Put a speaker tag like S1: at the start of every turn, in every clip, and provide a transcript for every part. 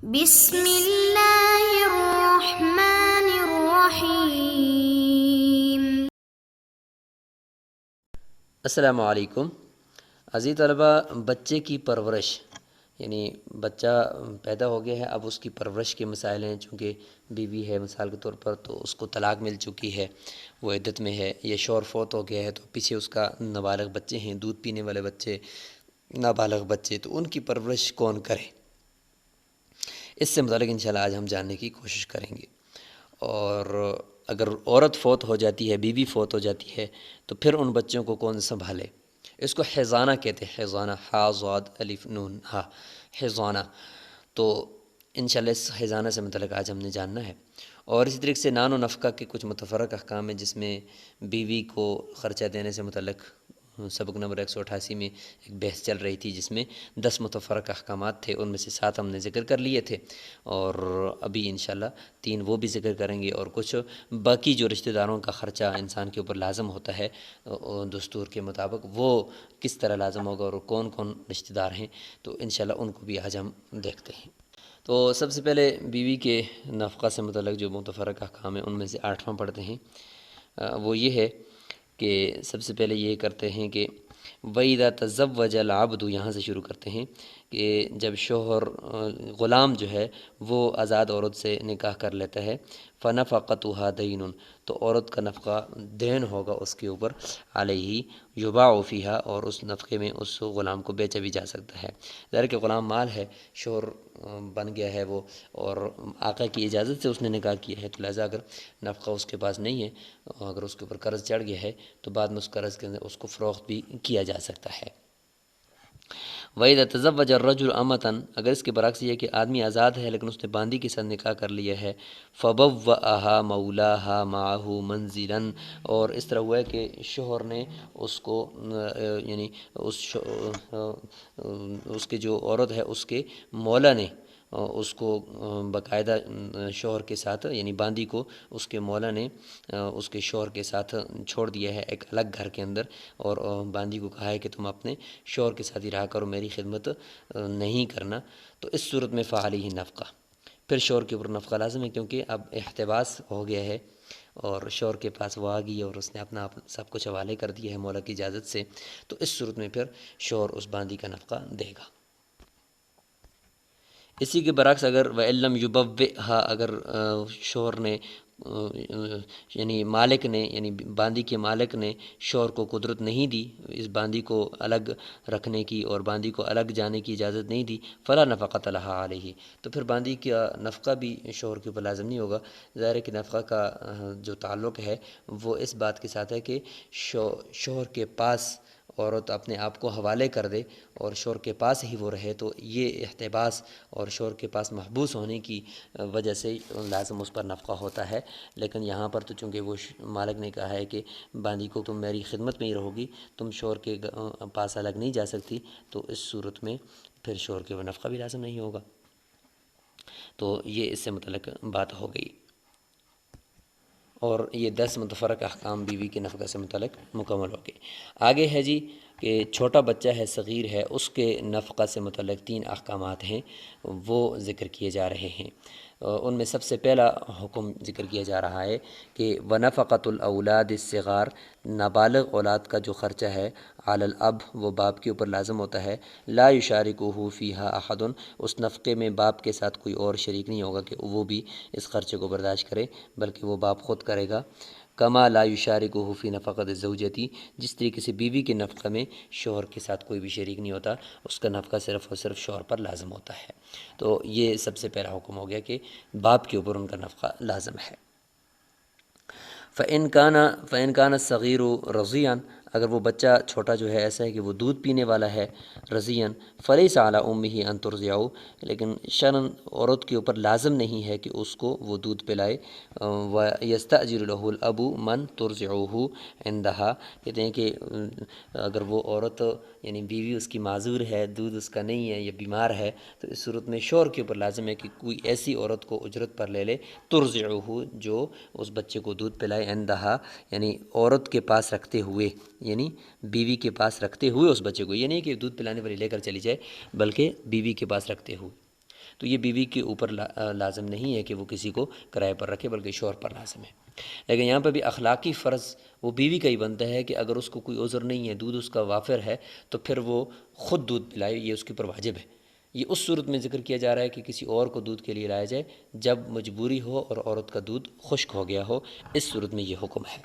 S1: بسم اللہ الرحمن الرحیم۔
S2: السلام علیکم عزیز طلبہ، بچے کی پرورش یعنی بچہ پیدا ہو گیا ہے، اب اس کی پرورش کے مسائل ہیں۔ چونکہ بیوی ہے مثال کے طور پر، تو اس کو طلاق مل چکی ہے، وہ عدت میں ہے، یا شوہر فوت ہو گیا ہے، تو پیچھے اس کا نابالغ بچے ہیں، دودھ پینے والے بچے، نابالغ بچے، تو ان کی پرورش کون کرے، اس سے متعلق انشاءاللہ آج ہم جاننے کی کوشش کریں گے۔ اور اگر عورت فوت ہو جاتی ہے، بیوی فوت ہو جاتی ہے، تو پھر ان بچوں کو کون سنبھالے؟ اس کو حضانہ کہتے ہیں، حضانہ، حا ضاد الف نون ہا، حضانہ۔ تو انشاءاللہ اس حضانہ سے متعلق آج ہم نے جاننا ہے۔ اور اسی طریقے سے نان و نفقہ کے کچھ متفرق احکام ہیں، جس میں بیوی کو خرچہ دینے سے متعلق سبق نمبر 188 میں ایک بحث چل رہی تھی، جس میں 10 متفرق احکامات تھے، ان میں سے 7 ہم نے ذکر کر لیے تھے، اور ابھی انشاءاللہ 3 وہ بھی ذکر کریں گے، اور کچھ باقی جو رشتہ داروں کا خرچہ انسان کے اوپر لازم ہوتا ہے دستور کے مطابق، وہ کس طرح لازم ہوگا اور کون کون رشتہ دار ہیں، تو انشاءاللہ ان کو بھی آج ہم دیکھتے ہیں۔ تو سب سے پہلے بیوی کے نفقہ سے متعلق جو متفرق احکام ہیں، ان میں سے 8واں پڑھتے ہیں۔ وہ یہ ہے کہ سب سے پہلے یہ کرتے ہیں کہ وَإِذَا تَزَوَّجَ الْعَبْدُ، یہاں سے شروع کرتے ہیں کہ جب شوہر غلام جو ہے وہ آزاد عورت سے نکاح کر لیتا ہے، فَنَفَقَتُهَا دَيْنٌ، تو عورت کا نفقہ دین ہوگا اس کے اوپر، علیہ یُبَاعُ فِيهَا، اور اس نفقے میں اس غلام کو بیچا بھی جا سکتا ہے۔ ظاہر کہ غلام مال ہے، شوہر بن گیا ہے وہ، اور آقا کی اجازت سے اس نے نکاح کیا ہے، تو لہٰذا اگر نفقہ اس کے پاس نہیں ہے، اگر اس کے اوپر قرض چڑھ گیا ہے، تو بعد میں اس قرض کے اندر اس کو فروخت بھی کیا جا سکتا ہے۔ وَإِذَا تَزَوَّجَ الرَّجُلُ أَمَةً، اگر اس کے برعکس یہ کہ آدمی آزاد ہے لیکن اس نے باندی کے ساتھ نکاح کر لیا ہے، فَبَوَّأَهَا مَوْلَاهَا مَعَهُ مَنزِلًا، اور اس طرح ہوا ہے کہ شوہر نے اس کو یعنی اس کے جو عورت ہے اس کے مولا نے اس کو باقاعدہ شوہر کے ساتھ، یعنی باندی کو اس کے مولا نے اس کے شوہر کے ساتھ چھوڑ دیا ہے ایک الگ گھر کے اندر، اور باندی کو کہا ہے کہ تم اپنے شوہر کے ساتھ ہی رہا کرو، میری خدمت نہیں کرنا، تو اس صورت میں فعلیہ نفقہ، پھر شوہر کے اوپر نفقہ لازم ہے، کیونکہ اب احتباس ہو گیا ہے اور شوہر کے پاس وہ آ گئی ہے اور اس نے اپنا سب کچھ حوالے کر دیا ہے مولا کی اجازت سے، تو اس صورت میں پھر شوہر اس باندی کا نفقہ دے گا۔ اسی کے برعکس اگر وَإِلَّمْ يُبَوِّئْهَا، اگر شوہر نے یعنی مالک نے، یعنی باندی کے مالک نے شوہر کو قدرت نہیں دی اس باندی کو الگ رکھنے کی اور باندی کو الگ جانے کی اجازت نہیں دی، فَلَا نَفَقَةَ لَهَا عَلَيْهِ، تو پھر باندی کا نفقہ بھی شوہر کے اوپر لازم نہیں ہوگا۔ ظاہر ہے کہ نفقہ کا جو تعلق ہے وہ اس بات کے ساتھ ہے کہ شوہر کے پاس عورت اپنے آپ کو حوالے کر دے اور شوہر کے پاس ہی وہ رہے، تو یہ احتباس اور شوہر کے پاس محبوس ہونے کی وجہ سے لازم اس پر نفقہ ہوتا ہے۔ لیکن یہاں پر تو چونکہ وہ مالک نے کہا ہے کہ باندی کو تم میری خدمت میں ہی رہو گی، تم شوہر کے پاس الگ نہیں جا سکتی، تو اس صورت میں پھر شوہر کے وہ نفقہ بھی لازم نہیں ہوگا۔ تو یہ اس سے متعلق بات ہو گئی، اور یہ 10 متفرق احکام بیوی کے نفقہ سے متعلق مکمل ہو گئے۔ آگے ہے جی کہ چھوٹا بچہ ہے، صغیر ہے، اس کے نفقہ سے متعلق 3 احکامات ہیں، وہ ذکر کیے جا رہے ہیں۔ ان میں سب سے پہلا حکم ذکر کیا جا رہا ہے کہ وَنَفَقَةُ الْأَوْلَادِ الصِّغَارِ، نابالغ اولاد کا جو خرچہ ہے، علی الاب، وہ باپ کے اوپر لازم ہوتا ہے، لا یشارکہ فیہا احد، اس نفقے میں باپ کے ساتھ کوئی اور شریک نہیں ہوگا کہ وہ بھی اس خرچے کو برداشت کرے، بلکہ وہ باپ خود کرے گا۔ کما لا یشارکہ فی نفقۃ الزوجۃ، جس طریقے سے بیوی کے نفقہ میں شوہر کے ساتھ کوئی بھی شریک نہیں ہوتا، اس کا نفقہ صرف اور صرف شوہر پر لازم ہوتا ہے۔ تو یہ سب سے پہلا حکم ہو گیا کہ باپ کے اوپر ان کا نفقہ لازم ہے۔ فَإِنْ كَانَ الصَّغِيرُ رَضِيًّا، اگر وہ بچہ چھوٹا جو ہے ایسا ہے کہ وہ دودھ پینے والا ہے، رضیًا، فَلَيْسَ عَلَىٰ أُمِّهِ أَن تُرْضِعَهُ، لیکن شرعاً عورت کے اوپر لازم نہیں ہے کہ اس کو وہ دودھ پلائے۔ وَيَسْتَأْجِرُ لَهُ الْأَبُ مَنْ تُرْضِعُهُ عِنْدَهَا، کہتے ہیں کہ اگر وہ عورت یعنی بیوی اس کی معذور ہے، دودھ اس کا نہیں ہے یا بیمار ہے، تو اس صورت میں شوہر کے اوپر لازم ہے کہ کوئی ایسی عورت کو اجرت پر لے لے، ترضعہ، جو اس بچے کو دودھ پلائے، عندہا یعنی عورت کے پاس رکھتے ہوئے، یعنی بیوی کے پاس رکھتے ہوئے اس بچے کو، یہ نہیں کہ دودھ پلانے والی لے کر چلی جائے، بلکہ بیوی کے پاس رکھتے ہوئے۔ تو یہ بیوی کے اوپر لازم نہیں ہے کہ وہ کسی کو کرائے پر رکھے، بلکہ شوہر پر لازم ہے۔ لیکن یہاں پہ بھی اخلاقی فرض وہ بیوی کا ہی بنتا ہے کہ اگر اس کو کوئی عذر نہیں ہے، دودھ اس کا وافر ہے، تو پھر وہ خود دودھ پلائے، یہ اس کے اوپر واجب ہے۔ یہ اس صورت میں ذکر کیا جا رہا ہے کہ کسی اور کو دودھ کے لیے لایا جائے جب مجبوری ہو اور عورت کا دودھ خشک ہو گیا ہو، اس صورت میں یہ حکم ہے۔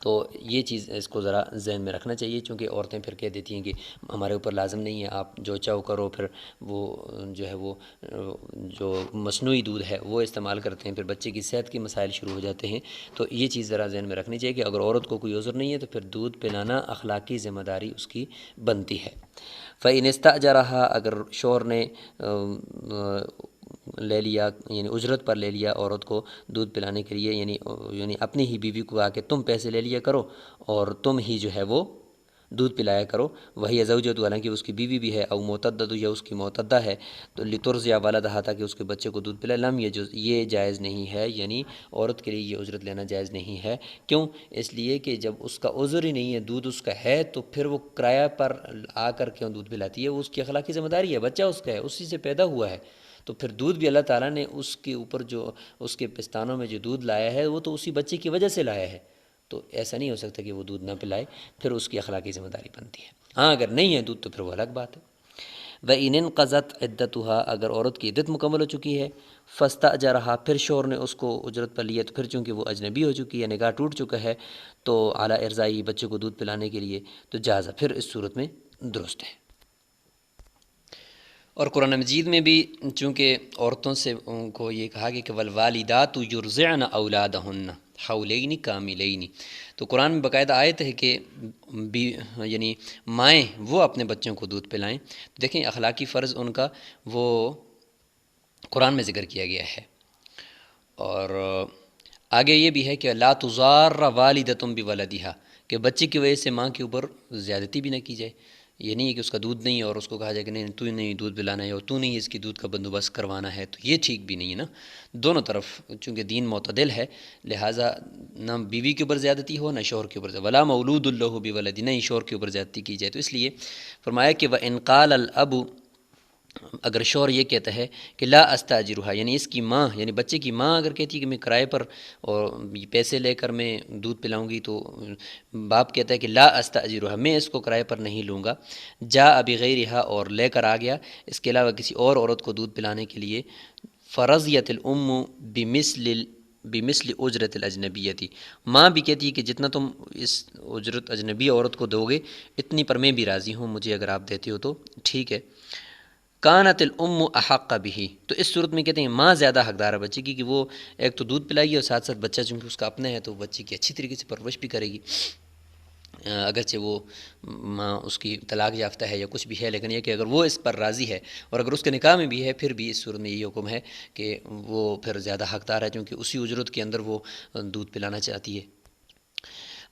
S2: تو یہ چیز اس کو ذرا ذہن میں رکھنا چاہیے، چونکہ عورتیں پھر کہہ دیتی ہیں کہ ہمارے اوپر لازم نہیں ہے، آپ جو چاہو کرو، پھر وہ جو ہے وہ جو مصنوعی دودھ ہے وہ استعمال کرتے ہیں، پھر بچے کی صحت کے مسائل شروع ہو جاتے ہیں۔ تو یہ چیز ذرا ذہن میں رکھنی چاہیے کہ اگر عورت کو کوئی عذر نہیں ہے تو پھر دودھ پلانا اخلاقی ذمہ داری اس کی بنتی ہے۔ فَإِنِ اسْتَأْجَرَهَا، اگر شوہر نے لے لیا، یعنی اجرت پر لے لیا عورت کو دودھ پلانے کے لیے، یعنی اپنی ہی بیوی کو کہا کہ تم پیسے لے لیا کرو اور تم ہی جو ہے وہ دودھ پلایا کرو، وہی زوجۃ، حالانکہ اس کی بیوی بھی ہے، او معتدۃ، یا اس کی معتدہ ہے، تو لترضع ولدہا، تاکہ اس کے بچے کو دودھ پلائے، لم یجوز، یہ جائز نہیں ہے، یعنی عورت کے لیے یہ اجرت لینا جائز نہیں ہے۔ کیوں؟ اس لیے کہ جب اس کا عذر ہی نہیں ہے، دودھ اس کا ہے، تو پھر وہ کرایہ پر آ کر کیوں دودھ پلاتی ہے؟ وہ اس کی اخلاقی ذمہ داری ہے، بچہ اس کا ہے، اسی سے پیدا ہوا ہے، تو پھر دودھ بھی اللہ تعالیٰ نے اس کے اوپر جو اس کے پستانوں میں جو دودھ لایا ہے وہ تو اسی بچے کی وجہ سے لایا ہے، تو ایسا نہیں ہو سکتا کہ وہ دودھ نہ پلائے، پھر اس کی اخلاقی ذمہ داری بنتی ہے۔ ہاں اگر نہیں ہے دودھ تو پھر وہ الگ بات ہے۔ وَإِنِ انقضت عدتها، اگر عورت کی عدت مکمل ہو چکی ہے، فاستأجرها، پھر شوہر نے اس کو اجرت پر لیا، تو پھر چونکہ وہ اجنبی ہو چکی ہے، نکاح ٹوٹ چکا ہے، تو اعلیٰ ارضائی، بچے کو دودھ پلانے کے لیے، تو جائز، پھر اس صورت میں درست ہے۔ اور قرآن مجید میں بھی چونکہ عورتوں سے ان کو یہ کہا گیا کہ والوالدات یرضعن اولادہن حولین کاملین، تو قرآن میں باقاعدہ آیت ہے کہ یعنی مائیں وہ اپنے بچوں کو دودھ پلائیں۔ دیکھیں اخلاقی فرض ان کا وہ قرآن میں ذکر کیا گیا ہے، اور آگے یہ بھی ہے کہ لا تضار والدۃ بولدہا، کہ بچے کی وجہ سے ماں کے اوپر زیادتی بھی نہ کی جائے۔ یہ نہیں ہے کہ اس کا دودھ نہیں ہے اور اس کو کہا جائے کہ نہیں تو نہیں دودھ پلانا ہے، اور تو نہیں اس کی دودھ کا بندوبست کروانا ہے، تو یہ ٹھیک بھی نہیں ہے نا۔ دونوں طرف چونکہ دین معتدل ہے، لہٰذا نہ بیوی کے اوپر زیادتی ہو نہ شوہر کے اوپر، ولا مولود اللہ بولدہ، نہ ہی شوہر کے اوپر زیادتی کی جائے۔ تو اس لیے فرمایا کہ وَإِنْ قَالَ الْأَبُ، اگر شوہر یہ کہتا ہے کہ لا استاجرها، یعنی اس کی ماں، یعنی بچے کی ماں اگر کہتی ہے کہ میں کرائے پر اور پیسے لے کر میں دودھ پلاؤں گی، تو باپ کہتا ہے کہ لا استاجرها، میں اس کو کرائے پر نہیں لوں گا، جاء بغیرها، اور لے کر آ گیا اس کے علاوہ کسی اور عورت کو دودھ پلانے کے لیے، فرضیت الام بمثل اجرت الاجنبیتی، ماں بھی کہتی ہے کہ جتنا تم اس اجرت اجنبی عورت کو دو گے اتنی پر میں بھی راضی ہوں، مجھے اگر آپ دیتے ہو تو ٹھیک ہے۔ کانت الام احق بہ، تو اس صورت میں کہتے ہیں ماں زیادہ حقدار ہے بچے کی، کہ وہ ایک تو دودھ پلائے گی اور ساتھ ساتھ بچہ چونکہ اس کا اپنا ہے تو بچے کی اچھی طریقے سے پرورش بھی کرے گی، اگرچہ وہ ماں اس کی طلاق یافتہ ہے یا کچھ بھی ہے، لیکن یہ کہ اگر وہ اس پر راضی ہے اور اگر اس کے نکاح میں بھی ہے، پھر بھی اس صورت میں یہی حکم ہے کہ وہ پھر زیادہ حقدار ہے، کیونکہ اسی اجرت کے اندر وہ دودھ پلانا چاہتی ہے۔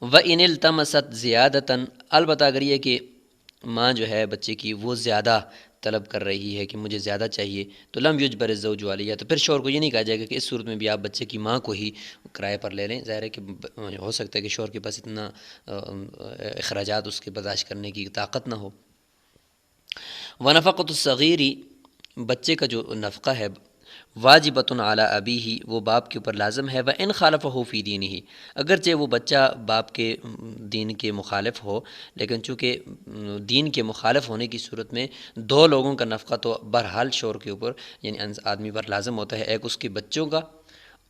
S2: وَإِنِ الْتَمَسَتْ زِيَادَةً، البتہ اگر یہ کہ ماں جو ہے بچے کی وہ زیادہ طلب کر رہی ہے کہ مجھے زیادہ چاہیے، تو لم یجبر الزوج علیہ، تو پھر شوہر کو یہ نہیں کہا جائے گا کہ اس صورت میں بھی آپ بچے کی ماں کو ہی کرائے پر لے لیں۔ ظاہر ہے کہ ہو سکتا ہے کہ شوہر کے پاس اتنا اخراجات اس کے برداشت کرنے کی طاقت نہ ہو۔ ونفقۃ الصغیر، بچے کا جو نفقہ ہے، واجبۃ علی ابیہ، وہ باپ کے اوپر لازم ہے، وان خالفہ فی دینہ، اگرچہ وہ بچہ باپ کے دین کے مخالف ہو، لیکن چونکہ دین کے مخالف ہونے کی صورت میں دو لوگوں کا نفقہ تو بہرحال شوہر کے اوپر یعنی آدمی پر لازم ہوتا ہے، ایک اس کے بچوں کا،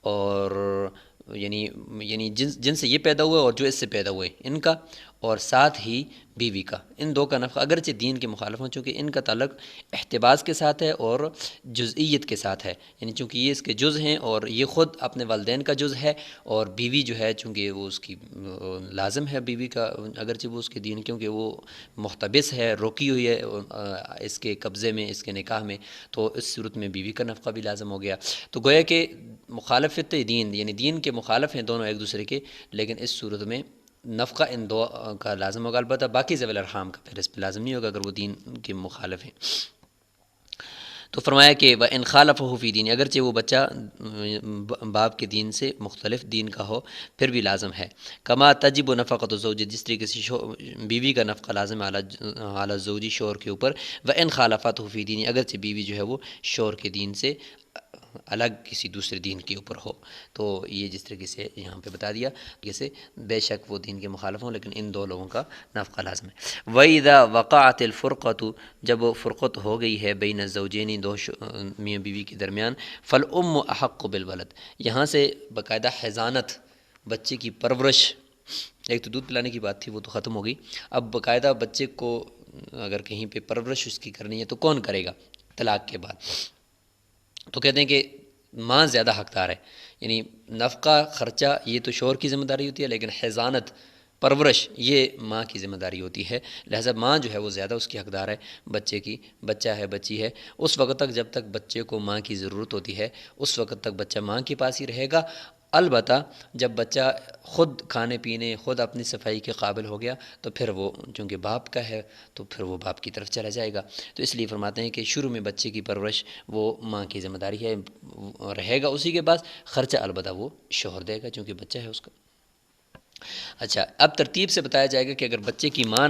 S2: اور یعنی جن سے یہ پیدا ہوئے اور جو اس سے پیدا ہوئے ان کا، اور ساتھ ہی بیوی کا، ان دو کا نفقہ اگرچہ دین کے مخالف ہوں، چونکہ ان کا تعلق احتباس کے ساتھ ہے اور جزئیت کے ساتھ ہے، یعنی چونکہ یہ اس کے جز ہیں اور یہ خود اپنے والدین کا جز ہے، اور بیوی جو ہے چونکہ وہ اس کی لازم ہے بیوی کا، اگرچہ وہ اس کے دین، کیونکہ وہ محتبس ہے، روکی ہوئی ہے اس کے قبضے میں، اس کے نکاح میں، تو اس صورت میں بیوی کا نفقہ بھی لازم ہو گیا۔ تو گویا کہ مخالفت دین، یعنی دین کے مخالف ہیں دونوں ایک دوسرے کے، لیکن اس صورت میں نفقہ ان دو کا لازم ہوگا، البتہ باقی ذوی الارحام کا پھر اس پہ لازم نہیں ہوگا اگر وہ دین کے مخالف ہیں۔ تو فرمایا کہ وہ ان خالفہ فی دین، اگرچہ وہ بچہ باپ کے دین سے مختلف دین کا ہو پھر بھی لازم ہے۔ کما تجب نفقۃ الزوج، جس طریقے سے بیوی کا نفقہ لازم ہے اعلیٰ زوجی شوہر کے اوپر، وہ ان خالفات فی دین، اگرچہ بیوی جو ہے وہ شوہر کے دین سے الگ کسی دوسرے دین کے اوپر ہو۔ تو یہ جس طریقے سے یہاں پہ بتا دیا، جیسے بے شک وہ دین کے مخالف ہوں لیکن ان دو لوگوں کا نفقہ لازم ہے۔ وَإِذَا وَقَعَتِ الْفُرْقَةُ، جب وہ فرقت ہو گئی ہے بین الزوجین، دو میاں بیوی کے درمیان، فالام احق بالولد، یہاں سے باقاعدہ حضانت، بچے کی پرورش، ایک تو دودھ پلانے کی بات تھی وہ تو ختم ہو گئی، اب باقاعدہ بچے کو اگر کہیں پہ پرورش اس کی کرنی ہے تو کون کرے گا طلاق کے بعد؟ تو کہتے ہیں کہ ماں زیادہ حقدار ہے، یعنی نفقہ خرچہ یہ تو شوہر کی ذمہ داری ہوتی ہے، لیکن حضانت پرورش یہ ماں کی ذمہ داری ہوتی ہے، لہٰذا ماں جو ہے وہ زیادہ اس کی حقدار ہے بچے کی، بچہ ہے بچی ہے، اس وقت تک جب تک بچے کو ماں کی ضرورت ہوتی ہے اس وقت تک بچہ ماں کے پاس ہی رہے گا۔ البتہ جب بچہ خود کھانے پینے، خود اپنی صفائی کے قابل ہو گیا تو پھر وہ چونکہ باپ کا ہے تو پھر وہ باپ کی طرف چلا جائے گا۔ تو اس لیے فرماتے ہیں کہ شروع میں بچے کی پرورش وہ ماں کی ذمہ داری ہے، رہے گا اسی کے پاس، خرچہ البتہ وہ شوہر دے گا چونکہ بچہ ہے اس کا۔ اچھا، اب ترتیب سے بتایا جائے گا کہ اگر بچے کی ماں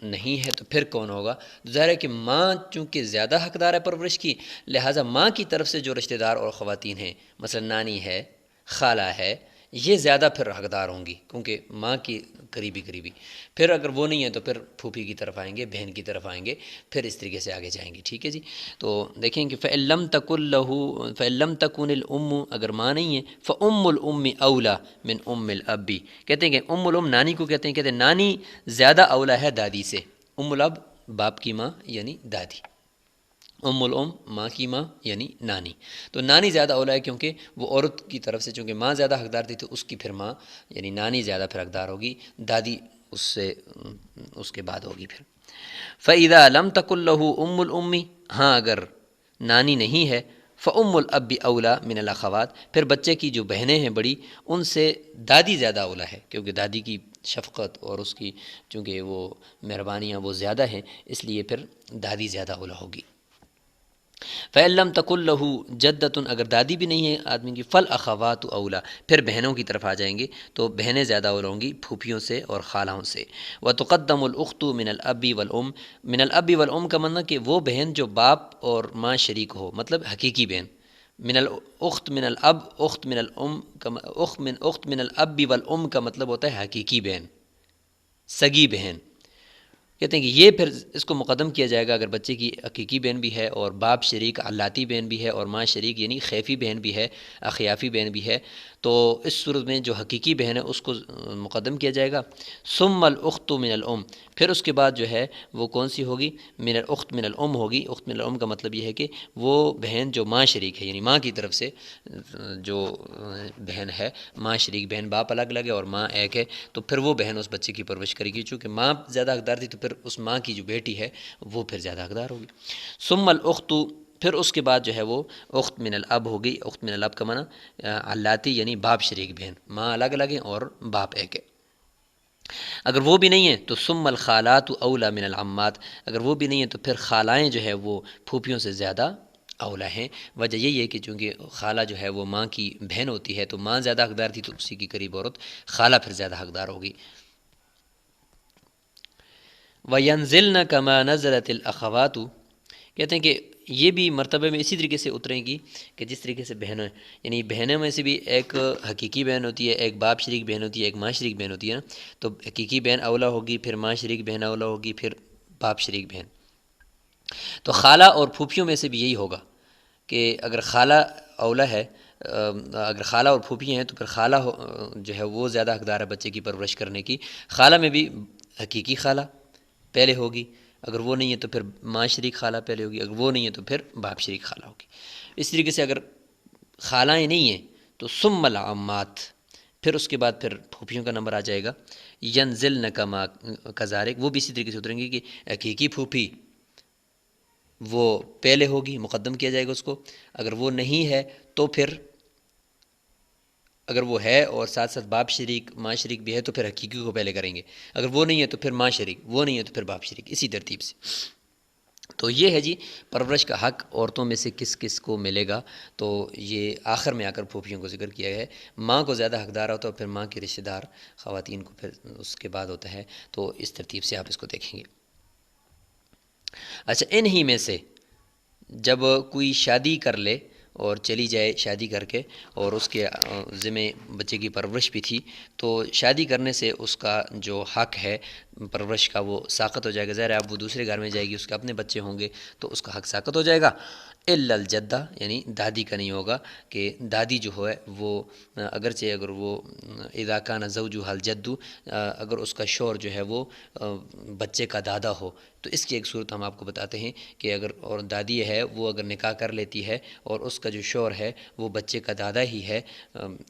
S2: نہیں ہے تو پھر کون ہوگا؟ ظاہر ہے کہ ماں چونکہ زیادہ حقدار ہے پرورش کی، لہٰذا ماں کی طرف سے جو رشتہ دار اور خواتین ہیں، مثلا نانی ہے، خالہ ہے، یہ زیادہ پھر حقدار ہوں گی کیونکہ ماں کی قریبی۔ پھر اگر وہ نہیں ہے تو پھر پھوپھی کی طرف آئیں گے، بہن کی طرف آئیں گے، پھر اس طریقے سے آگے جائیں گے، ٹھیک ہے جی۔ تو دیکھیں کہ فَإِن لَمْ تَكُنِ الْأُمُّ، اگر ماں نہیں ہے، فَأُمُّ الْأُمِّ أَوْلَى مِنْ أُمِّ الْأَبِّ، کہتے ہیں کہ الام نانی کو کہتے ہیں نانی زیادہ اولا ہے دادی سے، الاب باپ کی ماں یعنی دادی، الام ماں کی ماں یعنی نانی، تو نانی زیادہ اولا ہے کیونکہ وہ عورت کی طرف سے چونکہ ماں زیادہ حقدار تھی تو اس کی پھر ماں یعنی نانی زیادہ پھر حقدار ہوگی، دادی اس سے اس کے بعد ہوگی پھر۔ فَإِذَا لَمْ تَكُن لَهُ أُمُّ الْأُمِّ، ہاں اگر نانی نہیں ہے، فَأُمُّ الْأَبِّ أَوْلَى مِنَ الْأَخَوَاتِ، پھر بچے کی جو بہنیں ہیں بڑی ان سے دادی زیادہ اولا ہے کیونکہ دادی کی شفقت اور اس کی چونکہ وہ مہربانیاں وہ زیادہ ہیں، اس لیے پھر دادی زیادہ اولا ہوگی۔ فَإِن لَمْ تَكُن لَهُ جَدَّةٌ، اگر دادی بھی نہیں ہے آدمی کی، فَالْأَخَوَاتُ أَوْلَى، پھر بہنوں کی طرف آ جائیں گے تو بہنیں زیادہ اولا ہوں گی پھوپھیوں سے اور خالہوں سے۔ وَتُقَدَّمُ الْأُخْتُ مِنَ الْأَبِّ وَالْأُمِّ، من الاب والام کا مطلب کہ وہ بہن جو باپ اور ماں شریک ہو، مطلب حقیقی بہن۔ من الاخت من الاب، اخت من الام کا اخت من الاب والام کا مطلب ہوتا ہے حقیقی بہن، سگی بہن۔ کہتے ہیں کہ یہ پھر اس کو مقدم کیا جائے گا اگر بچے کی حقیقی بہن بھی ہے اور باپ شریک علاتی بہن بھی ہے اور ماں شریک یعنی خیفی بہن بھی ہے، اخیافی بہن بھی ہے، تو اس صورت میں جو حقیقی بہن ہے اس کو مقدم کیا جائے گا۔ ثم الاخت من الام، پھر اس کے بعد جو ہے وہ کون سی ہوگی؟ من الاخت من الام ہوگی۔ اخت من الام کا مطلب یہ ہے کہ وہ بہن جو ماں شریک ہے، یعنی ماں کی طرف سے جو بہن ہے، ماں شریک بہن، باپ الگ الگ ہے اور ماں ایک ہے، تو پھر وہ بہن اس بچے کی پرورش کرے گی، چونکہ ماں زیادہ حقدار تھی تو پھر اس ماں کی جو بیٹی ہے وہ پھر زیادہ حقدار ہوگی۔ ثم الاخت، پھر اس کے بعد جو ہے وہ اخت من الاب ہوگی۔ اخت من الاب کا معنی علاتی یعنی باپ شریک بہن، ماں الگ الگ ہے اور باپ ایک ہے۔ اگر وہ بھی نہیں ہے تو ثم الخالات اولا من العمات، اگر وہ بھی نہیں ہے تو پھر خالائیں جو ہے وہ پھوپھیوں سے زیادہ اولا ہیں۔ وجہ یہی ہے کہ چونکہ خالہ جو ہے وہ ماں کی بہن ہوتی ہے تو ماں زیادہ حقدار تھی تو اسی کی قریب عورت خالہ پھر زیادہ حقدار ہوگی۔ وَيَنزِلْنَ كَمَا نَزَلَتِ الْأَخَوَاتُ، کہتے ہیں کہ یہ بھی مرتبہ میں اسی طریقے سے اتریں گی کہ جس طریقے سے بہنیں، یعنی بہنوں میں سے بھی ایک حقیقی بہن ہوتی ہے، ایک باپ شریک بہن ہوتی ہے، ایک ماں شریک بہن ہوتی ہے نا، تو حقیقی بہن اولا ہوگی، پھر ماں شریک بہن اولا ہوگی، پھر باپ شریک بہن۔ تو خالہ اور پھوپھیوں میں سے بھی یہی ہوگا کہ اگر خالہ اولا ہے، اگر خالہ اور پھوپھی ہیں تو پھر خالہ جو ہے وہ زیادہ حقدار ہے بچے کی پرورش کرنے کی۔ خالہ میں بھی حقیقی خالہ پہلے ہوگی، اگر وہ نہیں ہے تو پھر ماں شریک خالہ پہلے ہوگی، اگر وہ نہیں ہے تو پھر باپ شریک خالہ ہوگی۔ اس طریقے سے اگر خالائیں نہیں ہیں تو ثم العمات، پھر اس کے بعد پھر پھوپھیوں کا نمبر آ جائے گا۔ ینزلن کما کذالک، وہ بھی اسی طریقے سے اتریں گی کہ حقیقی پھوپھی وہ پہلے ہوگی، مقدم کیا جائے گا اس کو، اگر وہ نہیں ہے تو پھر اگر وہ ہے اور ساتھ ساتھ باپ شریک ماں شریک بھی ہے تو پھر حقیقی کو پہلے کریں گے، اگر وہ نہیں ہے تو پھر ماں شریک، وہ نہیں ہے تو پھر باپ شریک، اسی ترتیب سے۔ تو یہ ہے جی پرورش کا حق عورتوں میں سے کس کس کو ملے گا. تو یہ آخر میں آ کر پھوپھیوں کو ذکر کیا گیا ہے. ماں کو زیادہ حقدار ہوتا ہے اور پھر ماں کے رشتہ دار خواتین کو پھر اس کے بعد ہوتا ہے. تو اس ترتیب سے آپ اس کو دیکھیں گے. اچھا، ان ہی میں سے جب کوئی شادی کر لے اور چلی جائے شادی کر کے اور اس کے ذمہ بچے کی پرورش بھی تھی، تو شادی کرنے سے اس کا جو حق ہے پرورش کا وہ ساقط ہو جائے گا. ظاہر ہے اب وہ دوسرے گھر میں جائے گی، اس کے اپنے بچے ہوں گے تو اس کا حق ساقط ہو جائے گا. الا الجدہ، یعنی دادی کا نہیں ہوگا، کہ دادی جو ہے وہ اگرچہ اگر وہ اذا کان زوجها الجد، اگر اس کا شوہر جو ہے وہ بچے کا دادا ہو. تو اس کی ایک صورت ہم آپ کو بتاتے ہیں کہ اگر اور دادی ہے وہ اگر نکاح کر لیتی ہے اور اس کا جو شوہر ہے وہ بچے کا دادا ہی ہے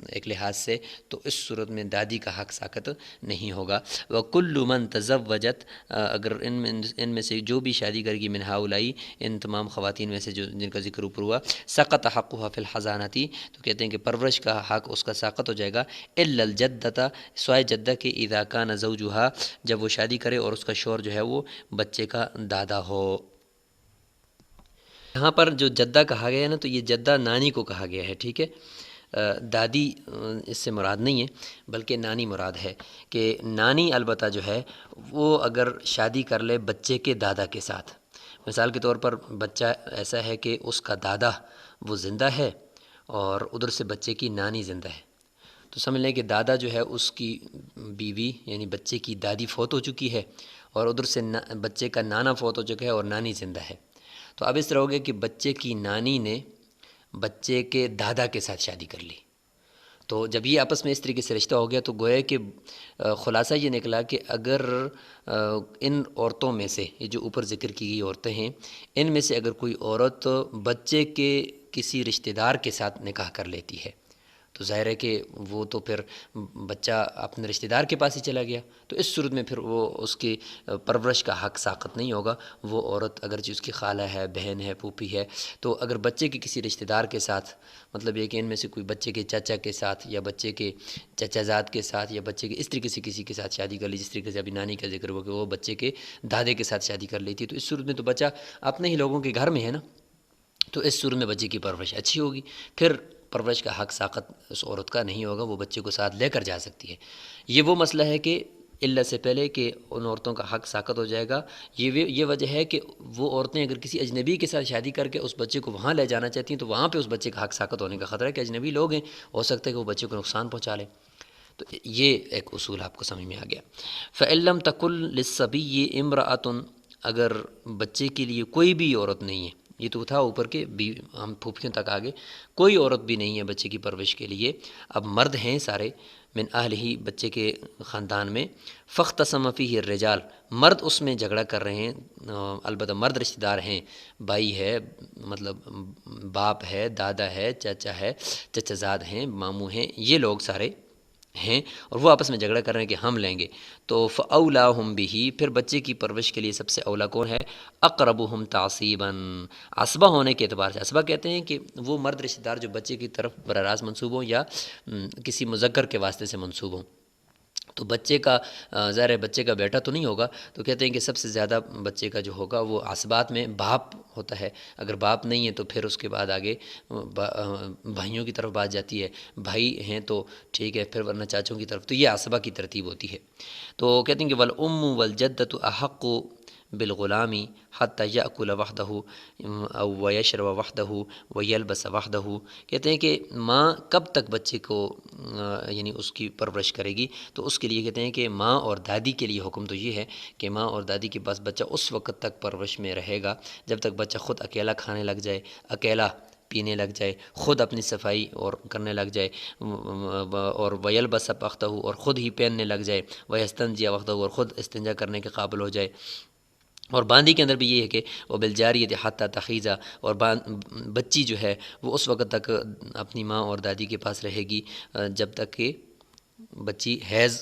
S2: ایک لحاظ سے، تو اس صورت میں دادی کا حق ساقط نہیں ہوگا. وَكُلُّ مَن تَزَوَّجَتْ، اگر ان میں سے جو بھی شادی کرے گی من ہؤلاء، ان تمام خواتین میں سے جو جن کا ذکر اوپر ہوا، سقط حقها فی الحضانۃ، تو کہتے ہیں کہ پرورش کا حق اس کا ساقط ہو جائے گا. الا الجدۃ، سوائے جدہ کے، اذا کان زوجها، جب وہ شادی کرے اور اس کا شوہر جو ہے وہ بچے کا دادا ہو. یہاں پر جو جدہ کہا گیا ہے نا، تو یہ جدہ نانی کو کہا گیا ہے، ٹھیک ہے. دادی اس سے مراد نہیں ہے بلکہ نانی مراد ہے. کہ نانی البتہ جو ہے وہ اگر شادی کر لے بچے کے دادا کے ساتھ، مثال کے طور پر بچہ ایسا ہے کہ اس کا دادا وہ زندہ ہے اور ادھر سے بچے کی نانی زندہ ہے، تو سمجھ لیں کہ دادا جو ہے اس کی بیوی یعنی بچے کی دادی فوت ہو چکی ہے اور ادھر سے بچے کا نانا فوت ہو چکا ہے اور نانی زندہ ہے. تو اب اس طرح ہو گیا کہ بچے کی نانی نے بچے کے دادا کے ساتھ شادی کر لی. تو جب یہ آپس میں اس طریقے سے رشتہ ہو گیا تو گویا کہ خلاصہ یہ نکلا کہ اگر ان عورتوں میں سے، یہ جو اوپر ذکر کی گئی عورتیں ہیں، ان میں سے اگر کوئی عورت بچے کے کسی رشتہ دار کے ساتھ نکاح کر لیتی ہے تو ظاہر ہے کہ وہ تو پھر بچہ اپنے رشتہ دار کے پاس ہی چلا گیا. تو اس صورت میں پھر وہ اس کی پرورش کا حق ساقط نہیں ہوگا. وہ عورت اگرچہ اس کی خالہ ہے، بہن ہے، پھوپھی ہے، تو اگر بچے کے کسی رشتہ دار کے ساتھ، مطلب یہ کہ ان میں سے کوئی بچے کے چچا کے ساتھ یا بچے کے چچا زاد کے ساتھ یا بچے کے اس طریقے سے کسی کے ساتھ شادی کر لی، جس طریقے سے ابھی نانی کا ذکر ہوا کہ وہ بچے کے دادے کے ساتھ شادی کر لیتی ہے، تو اس صورت میں تو بچہ اپنے ہی لوگوں کے گھر میں ہے نا، تو اس صورت میں بچے کی پرورش اچھی ہوگی. پھر پرورش کا حق ساقط اس عورت کا نہیں ہوگا، وہ بچے کو ساتھ لے کر جا سکتی ہے. یہ وہ مسئلہ ہے کہ اللہ سے پہلے کہ ان عورتوں کا حق ساقط ہو جائے گا. یہ وجہ ہے کہ وہ عورتیں اگر کسی اجنبی کے ساتھ شادی کر کے اس بچے کو وہاں لے جانا چاہتی ہیں تو وہاں پہ اس بچے کا حق ساقط ہونے کا خطرہ ہے کہ اجنبی لوگ ہیں، ہو سکتا ہے کہ وہ بچے کو نقصان پہنچا لیں. تو یہ ایک اصول آپ کو سمجھ میں آ گیا. فَإِن لَمْ تَكُن لِلصَّبِيِّ امْرَأَةٌ، اگر بچے کے لیے کوئی بھی عورت نہیں ہے، یہ تو تھا اوپر کے ہم پھوپھیوں تک آگے، کوئی عورت بھی نہیں ہے بچے کی پرورش کے لیے، اب مرد ہیں سارے، من اہلہ، بچے کے خاندان میں، فاختصم فیہ الرجال، مرد اس میں جھگڑا کر رہے ہیں، البتہ مرد رشتہ دار ہیں، بھائی ہے، مطلب باپ ہے، دادا ہے، چچا ہے، چچا زاد ہیں، ماموں ہیں، یہ لوگ سارے ہیں اور وہ آپس میں جھگڑا کر رہے ہیں کہ ہم لیں گے. تو فاولاہم بہ، پھر بچے کی پرورش کے لیے سب سے اولا کون ہے؟ اقربہم تعصیبا، عصبہ ہونے کے اعتبار سے. عصبہ کہتے ہیں کہ وہ مرد رشتہ دار جو بچے کی طرف براہ راست منسوب ہوں یا کسی مذکر کے واسطے سے منسوب ہوں. تو بچے کا ظاہر ہے بچے کا بیٹا تو نہیں ہوگا، تو کہتے ہیں کہ سب سے زیادہ بچے کا جو ہوگا وہ عصبات میں باپ ہوتا ہے. اگر باپ نہیں ہے تو پھر اس کے بعد آگے بھائیوں کی طرف بات جاتی ہے، بھائی ہیں تو ٹھیک ہے، پھر ورنہ چاچوں کی طرف. تو یہ عصبہ کی ترتیب ہوتی ہے. تو کہتے ہیں کہ والام والجدۃ احق بالغلام حتی یأکل وحدہ او ویشرب وحدہ ویلبس وحدہ. کہتے ہیں کہ ماں کب تک بچے کو یعنی اس کی پرورش کرے گی، تو اس کے لیے کہتے ہیں کہ ماں اور دادی کے لیے حکم تو یہ ہے کہ ماں اور دادی کے پاس بچہ اس وقت تک پرورش میں رہے گا جب تک بچہ خود اکیلا کھانے لگ جائے، اکیلا پینے لگ جائے، خود اپنی صفائی اور کرنے لگ جائے، اور ویلبس وحدہ، اور خود ہی پہننے لگ جائے، ویستنجی وحدہ، اور خود استنجا کرنے کے قابل ہو جائے. اور باندی کے اندر بھی یہ ہے کہ وہ بالجاریۃ حتی تخیض، اور بچی جو ہے وہ اس وقت تک اپنی ماں اور دادی کے پاس رہے گی جب تک کہ بچی حیض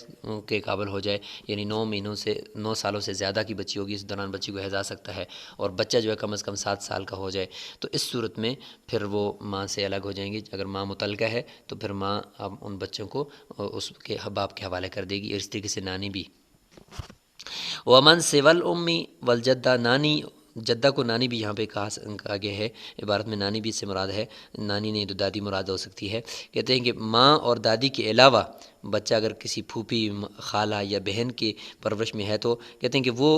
S2: کے قابل ہو جائے، یعنی 9 سالوں سے زیادہ کی بچی ہوگی، اس دوران بچی کو حیض آ سکتا ہے، اور بچہ جو ہے کم از کم 7 سال کا ہو جائے. تو اس صورت میں پھر وہ ماں سے الگ ہو جائیں گی. اگر ماں متعلقہ ہے تو پھر ماں اب ان بچوں کو اس کے باپ کے حوالے کر دے گی، اور اس طریقے سے نانی بھی. ومن سوى الام والجدہ، نانی جدہ کو نانی بھی یہاں پہ کہا گیا ہے، عبارت میں نانی بھی اس سے مراد ہے، نانی نہیں تو دادی مراد ہو سکتی ہے۔ کہتے ہیں کہ ماں اور دادی کے علاوہ بچہ اگر کسی پھوپھی، خالہ یا بہن کی پرورش میں ہے تو کہتے ہیں کہ وہ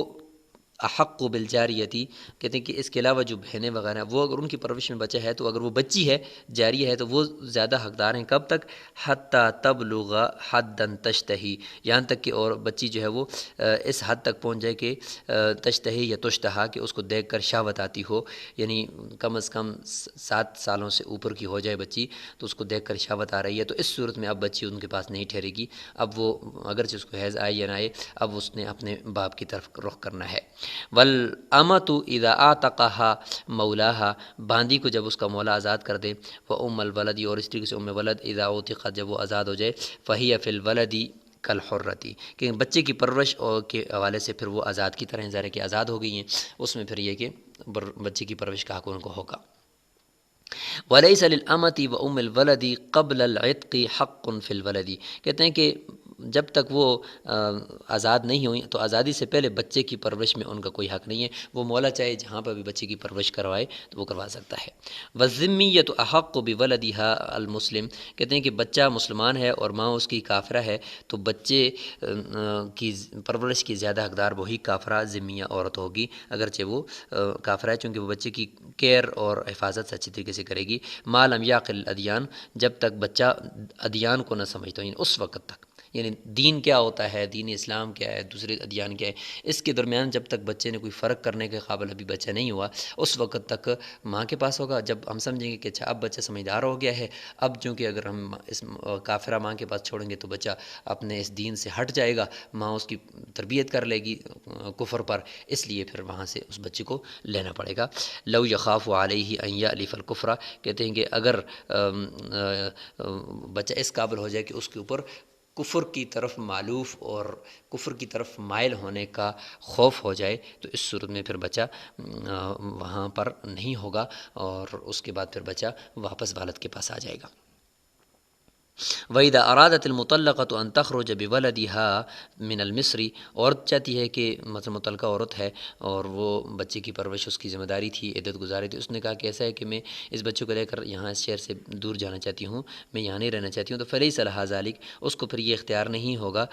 S2: احق بالجاریتی، کہتے ہیں کہ اس کے علاوہ جو بہنیں وغیرہ وہ اگر ان کی پرورش میں بچہ ہے تو اگر وہ بچی ہے، جاریہ ہے، تو وہ زیادہ حقدار ہیں۔ کب تک؟ حتیٰ تبلغ حدا تشتہی، یہاں تک کہ اور بچی جو ہے وہ اس حد تک پہنچ جائے کہ تشتہی یا تشتہا، کہ اس کو دیکھ کر شہوت آتی ہو، یعنی کم از کم 7 سالوں سے اوپر کی ہو جائے بچی تو اس کو دیکھ کر شہوت آ رہی ہے، تو اس صورت میں اب بچی ان کے پاس نہیں ٹھہرے گی، اب وہ اگرچہ اس کو حیض آئے یا نہ آئے، اب اس نے اپنے باپ کی طرف رخ کرنا ہے۔ والامۃ اذا اعتقها مولاها، باندی کو جب اس کا مولا آزاد کر دے، وام الولد، اور اس طریقے سے ام ولد اذا اعتقت، جب وہ آزاد ہو جائے، فہی فی الولد کالحرتی، کہ بچے کی پرورش اور کے حوالے سے پھر وہ آزاد کی طرح ہیں، ظاہر ہے کہ آزاد ہو گئی ہیں، اس میں پھر یہ کہ بچے کی پرورش کا حق ان کو ہوگا۔ وَلَيْسَ لِلْأَمَةِ وَأُمِّ الْوَلَدِ قَبْلَ الْعِتْقِ حَقٌّ فِي الْوَلَدِ، کہتے ہیں کہ جب تک وہ آزاد نہیں ہوئیں تو آزادی سے پہلے بچے کی پرورش میں ان کا کوئی حق نہیں ہے، وہ مولا چاہے جہاں پر بھی بچے کی پرورش کروائے تو وہ کروا سکتا ہے۔ وَالذِّمِّيَّةُ أَحَقُّ بِوَلَدِهَا الْمُسْلِمِ، کہتے ہیں کہ بچہ مسلمان ہے اور ماں اس کی کافرہ ہے تو بچے کی پرورش کی زیادہ حقدار وہی کافرہ ذمیہ عورت ہوگی، اگرچہ وہ کافرہ ہے، چونکہ وہ بچے کی کیئر اور حفاظت سے اچھی طریقے سے کرے گی۔ ما لم یعقل الادیان، جب تک بچہ ادیان کو نہ سمجھتا، یعنی اس وقت تک، یعنی دین کیا ہوتا ہے، دین اسلام کیا ہے، دوسرے ادیان کیا ہے، اس کے درمیان جب تک بچے نے کوئی فرق کرنے کے قابل ابھی بچہ نہیں ہوا، اس وقت تک ماں کے پاس ہوگا۔ جب ہم سمجھیں گے کہ اچھا اب بچہ سمجھدار ہو گیا ہے، اب چونکہ اگر ہم اس کافرہ ماں کے پاس چھوڑیں گے تو بچہ اپنے اس دین سے ہٹ جائے گا، ماں اس کی تربیت کر لے گی کفر پر، اس لیے پھر وہاں سے اس بچے کو لینا پڑے گا۔ لو یخاف علیہ ان یألف الکفر، کہتے ہیں کہ اگر بچہ اس قابل ہو جائے کہ اس کے اوپر کفر کی طرف معلوف اور کفر کی طرف مائل ہونے کا خوف ہو جائے تو اس صورت میں پھر بچہ وہاں پر نہیں ہوگا، اور اس کے بعد پھر بچہ واپس والد کے پاس آ جائے گا۔ وَإِذَا أَرَادَتِ الْمُطَلَّقَةُ أَن تَخْرُجَ بِوَلَدِهَا مِنَ الْمِصْرِ، عورت چاہتی ہے کہ مثلا متعلقہ عورت ہے اور وہ بچے کی پرورش اس کی ذمہ داری تھی، عدت گزاری تھی، اس نے کہا کہ ایسا ہے کہ میں اس بچے کو لے کر یہاں اس شہر سے دور جانا چاہتی ہوں، میں یہاں نہیں رہنا چاہتی ہوں، تو فَلَيْسَ لَهَا ذَلِكَ، اس کو پھر یہ اختیار نہیں ہوگا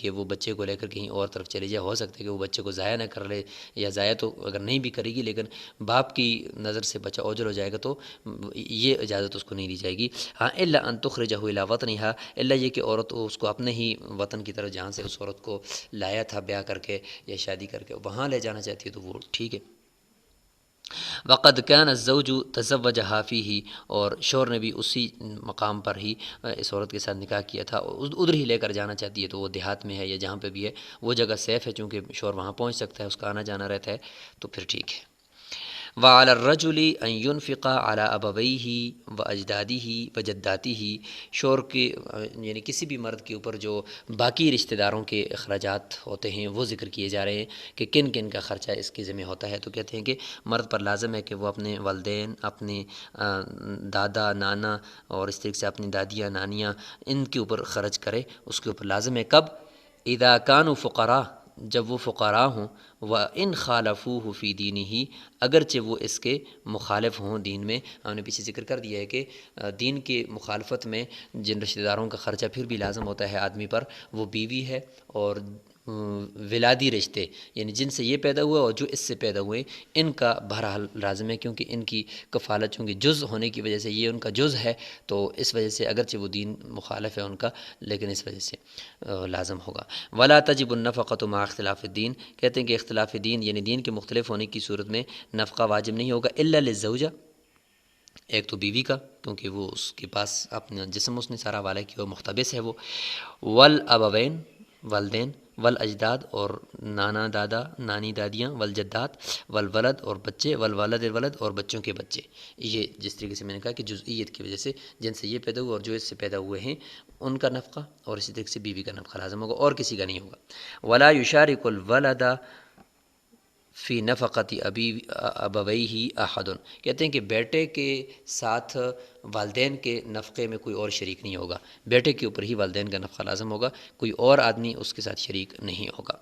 S2: کہ وہ بچے کو لے کر کہیں اور طرف چلی جائے۔ ہو سکتا ہے کہ وہ بچے کو ضائع نہ کر لے، یا ضائع تو اگر نہیں بھی کرے گی لیکن باپ کی نظر سے بچہ اوجھل ہو جائے گا تو یہ اجازت اس کو نہیں دی جائے گی۔ ہاں الا ان تخرجہ الی وطنہا، الا یہ کہ عورت اس کو اپنے ہی وطن کی طرف جہاں سے اس عورت کو لایا تھا بیاہ کر کے یا شادی کر کے وہاں لے جانا چاہتی ہے تو وہ ٹھیک ہے۔ وقد كان الزوج تزوجها فيه، اور شوہر نے بھی اسی مقام پر ہی اس عورت کے ساتھ نکاح کیا تھا، ادھر ہی لے کر جانا چاہتی ہے تو وہ دیہات میں ہے یا جہاں پہ بھی ہے وہ جگہ سیف ہے، چونکہ شوہر وہاں پہنچ سکتا ہے، اس کا آنا جانا رہتا ہے، تو پھر ٹھیک ہے۔ وعلى الرجل ان ينفق على ابويه واجداده وجداته، شوہر کے یعنی کسی بھی مرد کے اوپر جو باقی رشتہ داروں کے اخراجات ہوتے ہیں وہ ذکر کیے جا رہے ہیں کہ کن کن کا خرچہ اس کے ذمہ ہوتا ہے، تو کہتے ہیں کہ مرد پر لازم ہے کہ وہ اپنے والدین، اپنے دادا نانا اور اس طریقے سے اپنی دادیاں نانیاں ان کے اوپر خرچ کرے، اس کے اوپر لازم ہے۔ کب؟ اذا كانوا فقراء، جب وہ فقراء ہوں، وَإِنْ خَالَفُوهُ فِي دِينِهِ، اگرچہ وہ اس کے مخالف ہوں دین میں۔ ہم نے پیچھے ذکر کر دیا ہے کہ دین کے مخالفت میں جن رشتہ داروں کا خرچہ پھر بھی لازم ہوتا ہے آدمی پر، وہ بیوی ہے اور ولادی رشتے یعنی جن سے یہ پیدا ہوا اور جو اس سے پیدا ہوئے ان کا بہرحال لازم ہے، کیونکہ ان کی کفالت چونکہ جز ہونے کی وجہ سے یہ ان کا جز ہے، تو اس وجہ سے اگرچہ وہ دین مخالف ہے ان کا لیکن اس وجہ سے لازم ہوگا۔ ولا تجب النفقۃ مع اختلاف الدین، کہتے ہیں کہ اختلاف دین یعنی دین کے مختلف ہونے کی صورت میں نفقہ واجب نہیں ہوگا، الا للزوجہ، ایک تو بیوی کا کیونکہ وہ اس کے پاس اپنا جسم اس نے سارا حوالہ کیا، محتبس ہے وہ، والابوین، والدین، والاجداد اور نانا دادا نانی دادیاں، والجدات، والولد اور بچے، والولد الولد اور بچوں کے بچے، یہ جس طریقے سے میں نے کہا کہ جزئیت کی وجہ سے جن سے یہ پیدا ہوا اور جو اس سے پیدا ہوئے ہیں ان کا نفقہ، اور اسی طریقے سے بیوی کا نفقہ لازم ہوگا اور کسی کا نہیں ہوگا۔ ولا یشارک الولد فی نفقت ابویہ احد، کہتے ہیں کہ بیٹے کے ساتھ والدین کے نفقے میں کوئی اور شریک نہیں ہوگا، بیٹے کے اوپر ہی والدین کا نفقہ لازم ہوگا، کوئی اور آدمی اس کے ساتھ شریک نہیں ہوگا۔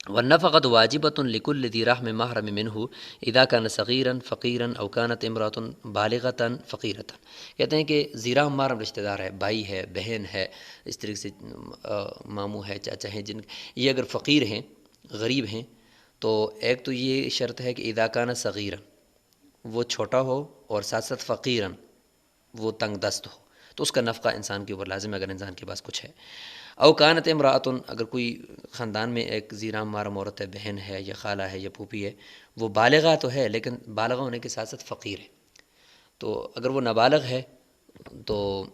S2: والنفقۃ واجبۃ لکل ذی رحم محرم منہ اذا کان صغیرا فقیرا او کانت امرأۃ بالغۃ فقیرۃ۔ کہتے ہیں کہ ذی رحم محرم رشتہ دار ہے، بھائی ہے، بہن ہے، اس طریقے سے ماموں ہے، چاچا ہیں، جن یہ اگر فقیر ہیں، غریب ہیں، تو ایک تو یہ شرط ہے کہ اذا کان صغیرا، وہ چھوٹا ہو، اور ساتھ ساتھ فقیرا، وہ تنگ دست ہو، تو اس کا نفقہ انسان کے اوپر لازم ہے اگر انسان کے پاس کچھ ہے۔ او کانت امرأۃ، اگر کوئی خاندان میں ایک ذی رحم محرم عورت ہے، بہن ہے یا خالہ ہے یا پھوپھی ہے، وہ بالغہ تو ہے لیکن بالغہ ہونے کے ساتھ ساتھ فقیر ہے، تو اگر وہ نابالغ ہے تو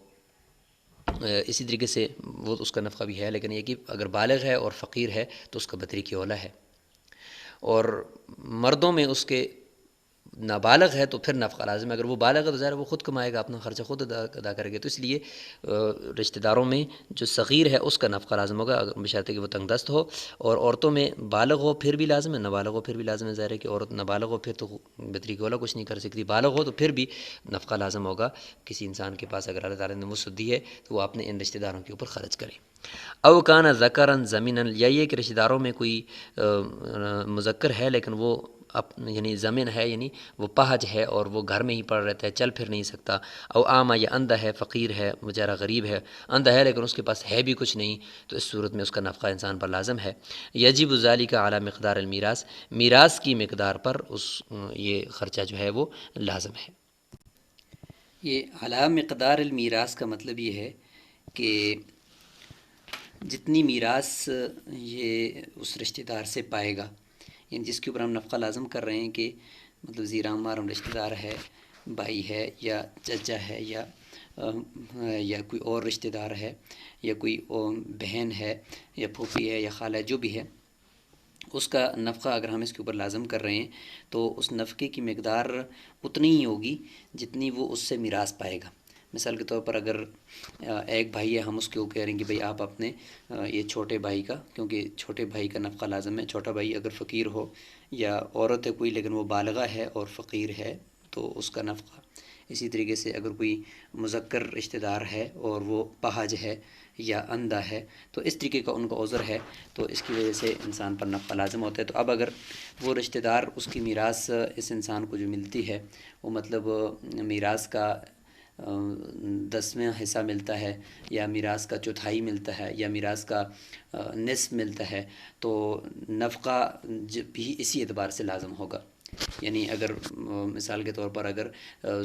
S2: اسی طریقے سے وہ اس کا نفقہ بھی ہے، لیکن یہ کہ اگر بالغ ہے اور فقیر ہے تو اس کا بطری کی اولا ہے۔ اور مردوں میں اس کے نابالغ ہے تو پھر نفقہ لازم ہے، اگر وہ بالغ ہے تو ظاہر وہ خود کمائے گا، اپنا خرچہ خود ادا کرے گا، تو اس لیے رشتہ داروں میں جو صغیر ہے اس کا نفقہ لازم ہوگا، بشرطے کہ وہ تنگ دست ہو، اور عورتوں میں بالغ ہو پھر بھی لازم ہے، نابالغ ہو پھر بھی لازم ہے، ظاہر ہے کہ عورت نابالغ ہو پھر تو بطری کی اولا کچھ نہیں کر سکتی، بالغ ہو تو پھر بھی نفقہ لازم ہوگا کسی انسان کے پاس، اگر اللہ تعالیٰ نے وسعت دی ہے تو وہ اپنے ان رشتہ داروں کے اوپر خرچ کرے۔ او کان ذکرا زمینن، یا یہ کہ رشتہ داروں میں کوئی مذکر ہے لیکن وہ یعنی زمین ہے، یعنی وہ پہج ہے اور وہ گھر میں ہی پڑ رہتا ہے، چل پھر نہیں سکتا۔ او اعمیٰ، یا اندھا ہے، فقیر ہے، بیچارہ غریب ہے، اندھا ہے لیکن اس کے پاس ہے بھی کچھ نہیں، تو اس صورت میں اس کا نفقہ انسان پر لازم ہے۔ یجب ذالک علی مقدار المیراث، میراث کی مقدار پر یہ خرچہ جو ہے وہ لازم ہے۔ یہ علی مقدار المیراث کا مطلب یہ ہے کہ جتنی میراث یہ اس رشتہ دار سے پائے گا، یعنی جس کے اوپر ہم نفقہ لازم کر رہے ہیں، کہ مطلب ذی رحم محرم رشتہ دار ہے، بھائی ہے یا چچا ہے یا کوئی اور رشتہ دار ہے، یا کوئی بہن ہے یا پھوپھی ہے یا خالہ ہے، جو بھی ہے، اس کا نفقہ اگر ہم اس کے اوپر لازم کر رہے ہیں تو اس نفقے کی مقدار اتنی ہی ہوگی جتنی وہ اس سے میراث پائے گا۔ مثال کے طور پر اگر ایک بھائی ہے، ہم اس کے اوپر کہہ رہیں گے بھائی آپ اپنے یہ چھوٹے بھائی کا، کیونکہ چھوٹے بھائی کا نفقہ لازم ہے، چھوٹا بھائی اگر فقیر ہو یا عورت ہے کوئی لیکن وہ بالغہ ہے اور فقیر ہے تو اس کا نفقہ۔ اسی طریقے سے اگر کوئی مذکر رشتہ دار ہے اور وہ پہج ہے یا اندھا ہے تو اس طریقے کا ان کا عذر ہے، تو اس کی وجہ سے انسان پر نفقہ لازم ہوتا ہے۔ تو اب اگر وہ رشتہ دار، اس کی میراث اس انسان کو جو ملتی ہے وہ مطلب میراث کا 10واں حصہ ملتا ہے، یا میراث کا چوتھائی ملتا ہے، یا میراث کا نصف ملتا ہے، تو نفقہ بھی اسی اعتبار سے لازم ہوگا۔ یعنی اگر مثال کے طور پر اگر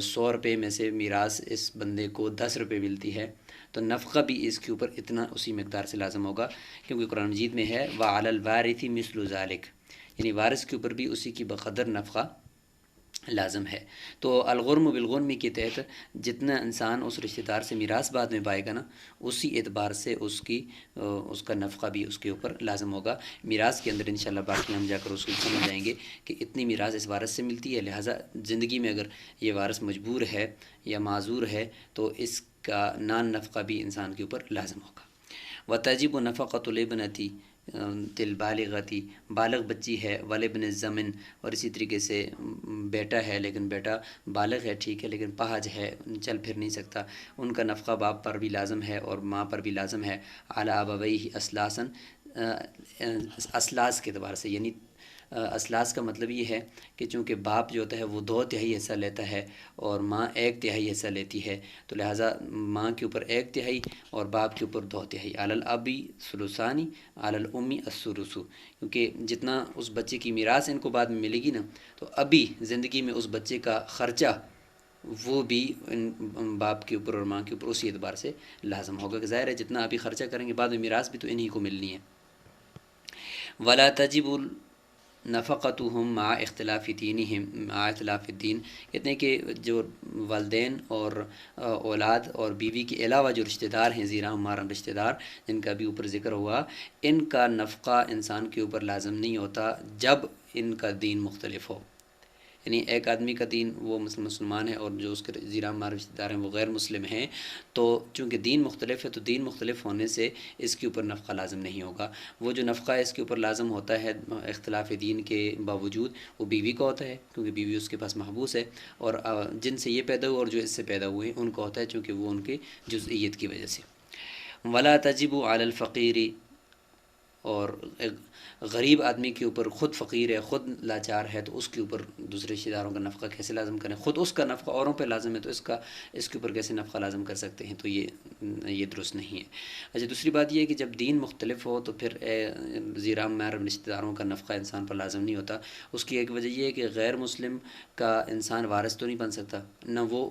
S2: 100 روپے میں سے میراث اس بندے کو 10 روپے ملتی ہے تو نفقہ بھی اس کے اوپر اتنا اسی مقدار سے لازم ہوگا، کیونکہ قرآن مجید میں ہے وَعَلَى الْوَارِثِ مِثْلُ ذَلِكَ، یعنی وارث کے اوپر بھی اسی کی بقدر نفقہ لازم ہے۔ تو الغرم بالغنم کے تحت جتنا انسان اس رشتہ دار سے میراث بعد میں پائے گا نا، اسی اعتبار سے اس کا نفقہ بھی اس کے اوپر لازم ہوگا۔ میراث کے اندر انشاءاللہ باقی ہم جا کر اصول سمجھ جائیں گے کہ اتنی میراث اس وارث سے ملتی ہے، لہٰذا زندگی میں اگر یہ وارث مجبور ہے یا معذور ہے تو اس کا نان نفقہ بھی انسان کے اوپر لازم ہوگا۔ وتجب نفقۃ الابنۃ البالغۃ، بالغ بچی ہے، والابن الزمن، اور اسی طریقے سے بیٹا ہے لیکن بیٹا بالغ ہے ٹھیک ہے لیکن پہج ہے، چل پھر نہیں سکتا، ان کا نفقہ باپ پر بھی لازم ہے اور ماں پر بھی لازم ہے، علی ابویہ اسلاسا، اسلاس کے اعتبار سے، یعنی اسلاس کا مطلب یہ ہے کہ چونکہ باپ جو ہوتا ہے وہ 2/3 حصہ لیتا ہے اور ماں 1/3 حصہ لیتی ہے، تو لہٰذا ماں کے اوپر 1/3 اور باپ کے اوپر 2/3، علی الاب ثلثان علی الام الثلث، کیونکہ جتنا اس بچے کی میراث ان کو بعد میں ملے گی نا، تو ابھی زندگی میں اس بچے کا خرچہ وہ بھی ان باپ کے اوپر اور ماں کے اوپر اسی اعتبار سے لازم ہوگا، کہ ظاہر ہے جتنا ابھی خرچہ کریں گے بعد میں میراث بھی تو انہی کو ملنی ہے۔ ولا تجب نفقتهم مع اختلاف دینہم، مع اختلاف الدین، کہتے ہیں کہ جو والدین اور اولاد اور بیوی کے علاوہ جو رشتہ دار ہیں، ذی رحم محرم رشتہ دار جن کا بھی اوپر ذکر ہوا، ان کا نفقہ انسان کے اوپر لازم نہیں ہوتا جب ان کا دین مختلف ہو۔ یعنی ایک آدمی کا دین وہ مسلمان ہے اور جو اس کے ذی رحم محرم رشتہ دار ہیں وہ غیر مسلم ہیں، تو چونکہ دین مختلف ہے تو دین مختلف ہونے سے اس کے اوپر نفقہ لازم نہیں ہوگا۔ وہ جو نفقہ اس کے اوپر لازم ہوتا ہے اختلاف دین کے باوجود، وہ بیوی کا ہوتا ہے کیونکہ بیوی اس کے پاس محبوس ہے، اور جن سے یہ پیدا ہوئے اور جو اس سے پیدا ہوئے ہیں ان کا ہوتا ہے چونکہ وہ ان کے جزئیت کی وجہ سے۔ ولا تجب علی الفقیر، اور ایک غریب آدمی کے اوپر خود فقیر ہے، خود لاچار ہے، تو اس کے اوپر دوسرے رشتہ داروں کا نفقہ کیسے لازم کریں؟ خود اس کا نفقہ اوروں پہ لازم ہے تو اس کے اوپر کیسے نفقہ لازم کر سکتے ہیں؟ تو یہ درست نہیں ہے۔ اچھا، دوسری بات یہ ہے کہ جب دین مختلف ہو تو پھر زیرام محرم رشتہ داروں کا نفقہ انسان پر لازم نہیں ہوتا۔ اس کی ایک وجہ یہ ہے کہ غیر مسلم کا انسان وارث تو نہیں بن سکتا، نہ وہ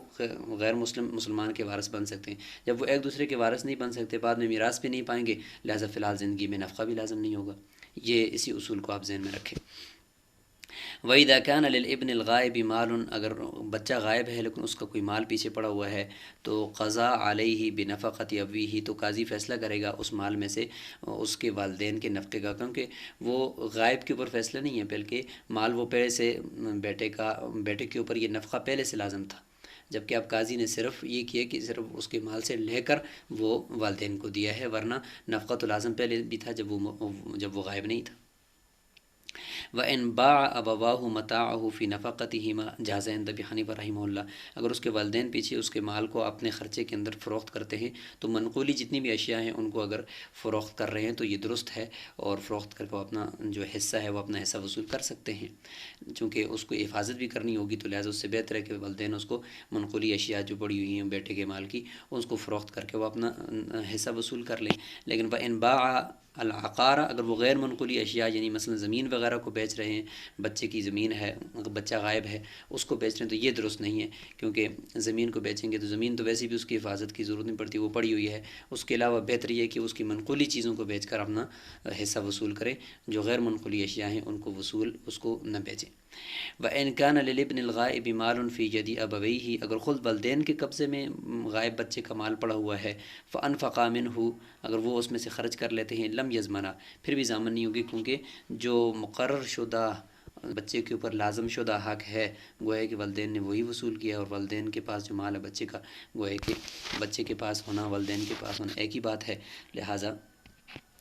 S2: غیر مسلمان کے وارث بن سکتے ہیں۔ جب وہ ایک دوسرے کے وارث نہیں بن سکتے، بعد میں میراث بھی نہیں پائیں گے، لہٰذا فی الحال زندگی میں نفقہ بھی لازم نہیں ہوگا۔ یہ اسی اصول کو آپ ذہن میں رکھیں۔ وَإِذَا كَانَ لِلْإِبْنِ الْغَائِبِ مَالٌ، اگر بچہ غائب ہے لیکن اس کا کوئی مال پیچھے پڑا ہوا ہے تو قضا علیہ بنفقۃ ابیہ، تو قاضی فیصلہ کرے گا اس مال میں سے اس کے والدین کے نفقے کا، کیونکہ وہ غائب کے اوپر فیصلہ نہیں ہے بلکہ مال وہ پہلے سے بیٹے کے اوپر یہ نفقہ پہلے سے لازم تھا، جبکہ اب قاضی نے صرف یہ کیا کہ صرف اس کے مال سے لے کر وہ والدین کو دیا ہے، ورنہ نفقہ تو لازم پہلے بھی تھا جب وہ غائب نہیں تھا۔ وَإِنْ بَاعَ أَبَوَاهُ مَتَاعَهُ فِي نَفَقَتِهِمَا جَازَ عِنْدَ أَبِي حَنِیفَہ رحمہ اللہ، اگر اس کے والدین پیچھے اس کے مال کو اپنے خرچے کے اندر فروخت کرتے ہیں تو منقولی جتنی بھی اشیاء ہیں ان کو اگر فروخت کر رہے ہیں تو یہ درست ہے، اور فروخت کر کے وہ اپنا جو حصہ ہے وہ اپنا حصہ وصول کر سکتے ہیں، چونکہ اس کو حفاظت بھی کرنی ہوگی تو لہٰذا اس سے بہتر ہے کہ والدین اس کو منقولی اشیاء جو پڑی ہوئی ہیں بیٹے کے مال کی اس کو فروخت کر کے وہ اپنا حصہ وصول کر لیں۔ لیکن وَإِنْ بَاعَ العقارہ، اگر وہ غیر منقولی اشیاء یعنی مثلا زمین وغیرہ کو بیچ رہے ہیں، بچے کی زمین ہے، بچہ غائب ہے، اس کو بیچ رہے ہیں تو یہ درست نہیں ہے، کیونکہ زمین کو بیچیں گے تو زمین تو ویسے بھی اس کی حفاظت کی ضرورت نہیں پڑتی، وہ پڑی ہوئی ہے۔ اس کے علاوہ بہتر یہ ہے کہ اس کی منقولی چیزوں کو بیچ کر اپنا حصہ وصول کریں، جو غیر منقولی اشیاء ہیں ان کو اس کو نہ بیچیں۔ وَإِنْ كَانَ لِلْإِبْنِ الْغَائِبِ مَالٌ فِي يَدِ أَبَوَيْهِ، اگر خود والدین کے قبضے میں غائب بچے کا مال پڑا ہوا ہے، فَأَنْفَقَا مِنْهُ، اگر وہ اس میں سے خرچ کر لیتے ہیں، لم یضمنا، پھر بھی ضامن نہیں ہوگی، کیونکہ جو مقرر شدہ بچے کے اوپر لازم شدہ حق ہے گویا کہ والدین نے وہی وصول کیا، اور والدین کے پاس جو مال ہے بچے کا گویا کہ بچے کے پاس ہونا والدین کے پاس ہونا ایک ہی بات ہے، لہٰذا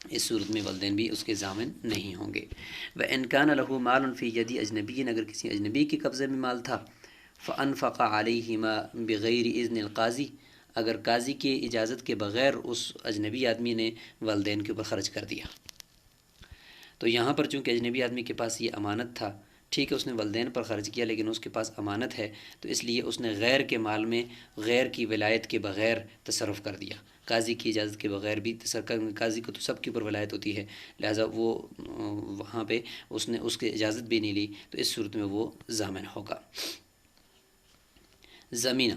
S2: اس صورت میں والدین بھی اس کے ضامن نہیں ہوں گے۔ وَإِنْ كَانَ لَهُ مَالٌ فِي يَدِ أَجْنَبِيٍّ، اگر کسی اجنبی کے قبضے میں مال تھا، فَأَنْفَقَ عَلَيْهِمَا بِغَيْرِ إِذْنِ الْقَاضِي، اگر قاضی کے اجازت کے بغیر اس اجنبی آدمی نے والدین کے اوپر خرچ کر دیا، تو یہاں پر چونکہ اجنبی آدمی کے پاس یہ امانت تھا، ٹھیک ہے اس نے والدین پر خرچ کیا لیکن اس کے پاس امانت ہے، تو اس لیے اس نے غیر کے مال میں غیر کی ولایت کے بغیر تصرف کر دیا، قاضی کی اجازت کے بغیر بھی قاضی کو تو سب کے اوپر ولایت ہوتی ہے، لہٰذا وہ وہاں پہ اس نے اس کی اجازت بھی نہیں لی، تو اس صورت میں وہ ضامن ہوگا۔ زمینہ،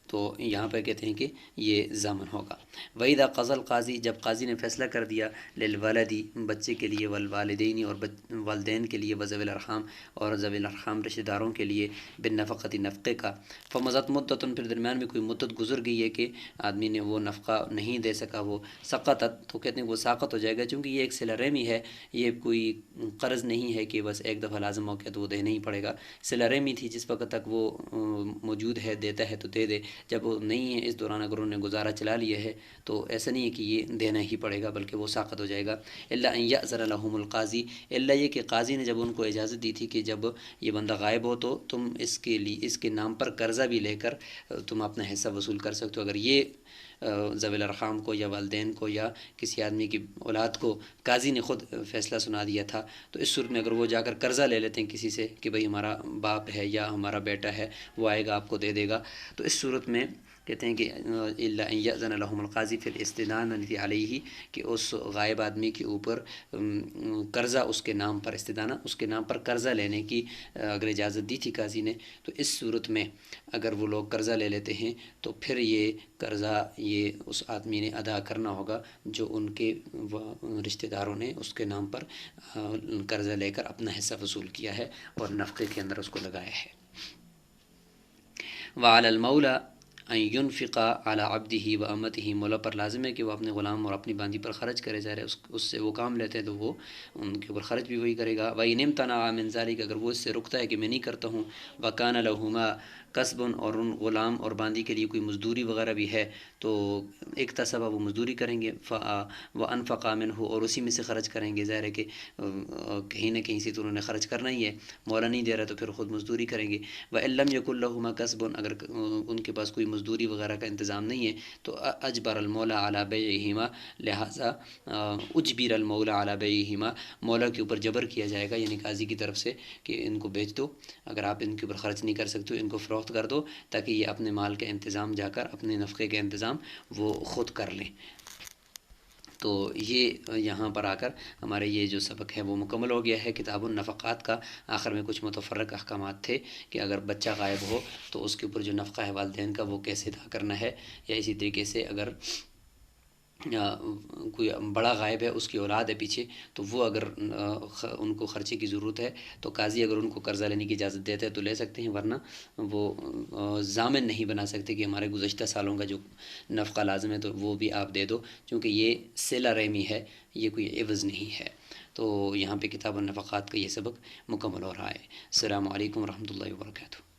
S2: تو یہاں پہ کہتے ہیں کہ یہ ضامن ہوگا۔ وَإِذَا قَضَى الْقَاضِي، جب قاضی نے فیصلہ کر دیا، لِلْوَلَدِ بچے کے لیے، وَالْوَالِدَيْنِ اور والدین کے لیے، وَذَوِي الْأَرْحَامِ اور ذوی الارحام رشتہ داروں کے لیے، بِالنَّفَقَةِ نفقے کا، فَمَضَتْ مُدَّةٌ پھر درمیان میں کوئی مدت گزر گئی ہے کہ آدمی نے وہ نفقہ نہیں دے سکا، وہ سقطت، تو کہتے ہیں وہ ساقط ہو جائے گا، چونکہ یہ ایک صلہ رحمی ہے، یہ کوئی قرض نہیں ہے کہ بس ایک دفعہ لازم ہو گیا تو وہ دینا ہی پڑے گا، صلہ رحمی تھی، جس وقت تک وہ موجود ہے دیتا ہے تو دے دے، جب وہ نہیں ہے اس دوران اگر انہوں نے گزارا چلا لیا ہے تو ایسا نہیں ہے کہ یہ دینا ہی پڑے گا بلکہ وہ ساقط ہو جائے گا۔ الا ان یأذن لهم القاضی، الا یہ کہ قاضی نے جب ان کو اجازت دی تھی کہ جب یہ بندہ غائب ہو تو تم اس کے نام پر قرضہ بھی لے کر تم اپنا حصہ وصول کر سکتے ہو، اگر یہ ذوی الارحام کو یا والدین کو یا کسی آدمی کی اولاد کو قاضی نے خود فیصلہ سنا دیا تھا، تو اس صورت میں اگر وہ جا کر قرضہ لے لیتے ہیں کسی سے کہ بھئی ہمارا باپ ہے یا ہمارا بیٹا ہے وہ آئے گا آپ کو دے دے گا، تو اس صورت میں کہتے ہیں کہ الا ان یأذن لهم القاضی فی الاستدانۃ علیہ، کہ اس غائب آدمی کے اوپر قرضہ اس کے نام پر استدانہ اس کے نام پر قرضہ لینے کی اگر اجازت دی تھی قاضی نے، تو اس صورت میں اگر وہ لوگ قرضہ لے لیتے ہیں تو پھر یہ قرضہ یہ اس آدمی نے ادا کرنا ہوگا جو ان کے رشتہ داروں نے اس کے نام پر قرضہ لے کر اپنا حصہ وصول کیا ہے اور نفقے کے اندر اس کو لگایا ہے۔ وعلی المولا ان ينفق على عبده وامته، مولا پر لازم ہے کہ وہ اپنے غلام اور اپنی باندی پر خرچ کرے، ظاہر ہے اس سے وہ کام لیتے ہیں تو وہ ان کے اوپر خرچ بھی وہی کرے گا۔ وَإِنِ امْتَنَعَ مِنْ ذَلِكَ، اگر وہ اس سے رکتا ہے کہ میں نہیں کرتا ہوں، وَكَانَ لَهُمَا کسبن اور ان غلام اور باندی کے لیے کوئی مزدوری وغیرہ بھی ہے تو اکتسبہ وہ مزدوری کریں گے، وانفقا منہ اور اسی میں سے خرچ کریں گے، ظاہر ہے کہ کہیں نہ کہیں سے تو انہوں نے خرچ کرنا ہی ہے، مولا نہیں دے رہا تو پھر خود مزدوری کریں گے۔ وَإِن لَّمْ يَكُن لَّهُمَا كَسْبٌ اگر ان کے پاس کوئی مزدوری وغیرہ کا انتظام نہیں ہے تو اجبر المولا علی بیعہما، لہٰذا اجبر المولا علی بیعہما، مولا کے اوپر جبر کیا جائے گا، یعنی قاضی کی طرف سے کہ ان کو بیچ دو، اگر آپ ان کے اوپر خرچ نہیں کر سکتے ان کو فروخت کر دو تاکہ یہ اپنے مال کا انتظام جا کر اپنے نفقے کا انتظام وہ خود کر لیں۔ تو یہ یہاں پر آ کر ہمارے یہ جو سبق ہے وہ مکمل ہو گیا ہے کتاب النفقات کا۔ آخر میں کچھ متفرق احکامات تھے کہ اگر بچہ غائب ہو تو اس کے اوپر جو نفقہ ہے والدین کا وہ کیسے ادا کرنا ہے، یا اسی طریقے سے اگر کوئی بڑا غائب ہے، اس کی اولاد ہے پیچھے، تو وہ اگر ان کو خرچے کی ضرورت ہے تو قاضی اگر ان کو قرضہ لینے کی اجازت دیتا ہے تو لے سکتے ہیں، ورنہ وہ ضامن نہیں بنا سکتے کہ ہمارے گزشتہ سالوں کا جو نفقہ لازم ہے تو وہ بھی آپ دے دو، چونکہ یہ صلہ رحمی ہے، یہ کوئی عوض نہیں ہے۔ تو یہاں پہ کتاب النفقات کا یہ سبق مکمل ہو رہا ہے۔ السلام علیکم ورحمۃ اللہ وبرکاتہ۔